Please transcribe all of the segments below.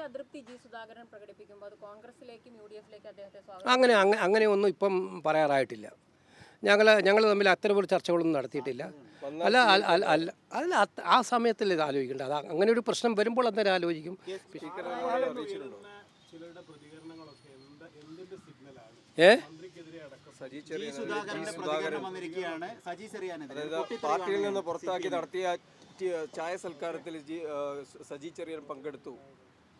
അതൃപ്തി ജി സുധാകരൻ പ്രകടിപ്പിക്കുമ്പോൾ അത് കോൺഗ്രസിലേക്കും യുഡിഎഫിലേക്കും അദ്ദേഹത്തെ അങ്ങനെയൊന്നും ഇപ്പം പറയാറായിട്ടില്ല. ഞങ്ങൾ തമ്മിൽ അത്തരമൊരു ചർച്ചകളൊന്നും നടത്തിയിട്ടില്ല. അല്ല ആ സമയത്തല്ലേ ഇത് ആലോചിക്കേണ്ടത്. അത് അങ്ങനെ ഒരു പ്രശ്നം വരുമ്പോൾ അന്നേരം ആലോചിക്കും. പാർട്ടിയിൽ നിന്ന് പുറത്താക്കി നടത്തിയ ചായ സൽക്കാരത്തിൽ സജി ചെറിയാൻ പങ്കെടുത്തു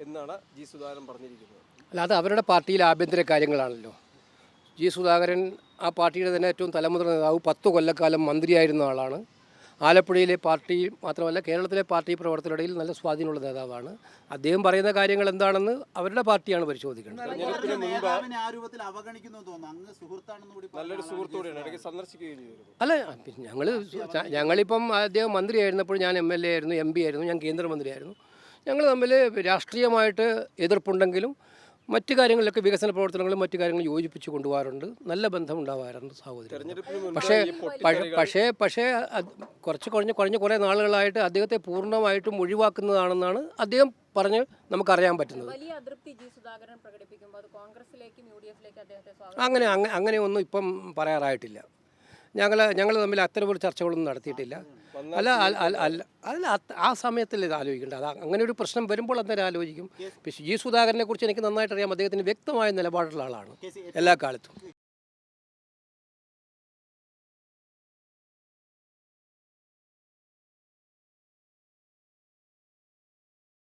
എന്നാണ് ജി സുധാകരൻ പറഞ്ഞിരിക്കുന്നത്. അല്ല, അത് അവരുടെ പാർട്ടിയിലെ ആഭ്യന്തര കാര്യങ്ങളാണല്ലോ. ജി സുധാകരൻ ആ പാർട്ടിയുടെ തന്നെ ഏറ്റവും തലമുതിർന്ന നേതാവ്, 10 കൊല്ലക്കാലം മന്ത്രിയായിരുന്ന ആളാണ്. ആലപ്പുഴയിലെ പാർട്ടി മാത്രമല്ല കേരളത്തിലെ പാർട്ടി പ്രവർത്തകരുടെയിൽ നല്ല സ്വാധീനമുള്ള നേതാവാണ്. അദ്ദേഹം പറയുന്ന കാര്യങ്ങൾ എന്താണെന്ന് അവരുടെ പാർട്ടിയാണ് പരിശോധിക്കേണ്ടത്. അല്ല, ഞങ്ങളിപ്പം അദ്ദേഹം മന്ത്രിയായിരുന്നപ്പോൾ ഞാൻ MLA ആയിരുന്നു, MP ആയിരുന്നു, ഞാൻ കേന്ദ്രമന്ത്രിയായിരുന്നു. ഞങ്ങൾ തമ്മിൽ രാഷ്ട്രീയമായിട്ട് എതിർപ്പുണ്ടെങ്കിലും മറ്റു കാര്യങ്ങളിലൊക്കെ വികസന പ്രവർത്തനങ്ങളും മറ്റു കാര്യങ്ങളും യോജിപ്പിച്ച് കൊണ്ടുപോകാറുണ്ട്. നല്ല ബന്ധം ഉണ്ടാവാറുണ്ട് സഹോദരൻ. പക്ഷേ കുറഞ്ഞ കുറേ നാളുകളായിട്ട് അദ്ദേഹത്തെ പൂർണ്ണമായിട്ടും ഒഴിവാക്കുന്നതാണെന്നാണ് അദ്ദേഹം പറഞ്ഞ് നമുക്കറിയാൻ പറ്റുന്നത്. വലിയ അതൃപ്തി ജി സുധാകരൻ പ്രകടിപ്പിക്കുമ്പോൾ അത് കോൺഗ്രസിലേക്കും യുഡിഎഫിലേക്കും അദ്ദേഹത്തെ അങ്ങനെയൊന്നും ഇപ്പം പറയാറായിട്ടില്ല. ഞങ്ങൾ തമ്മിൽ അത്തരമൊരു ചർച്ചകളൊന്നും നടത്തിയിട്ടില്ല. അല്ല ആ സമയത്തല്ലേ ഇത് ആലോചിക്കേണ്ടത്. അത് അങ്ങനെ ഒരു പ്രശ്നം വരുമ്പോൾ അന്നേരം ആലോചിക്കും. ജി സുധാകരനെ കുറിച്ച് എനിക്ക് നന്നായിട്ട് അറിയാം. അദ്ദേഹത്തിന് വ്യക്തമായ നിലപാടുള്ള ആളാണ് എല്ലാ കാലത്തും.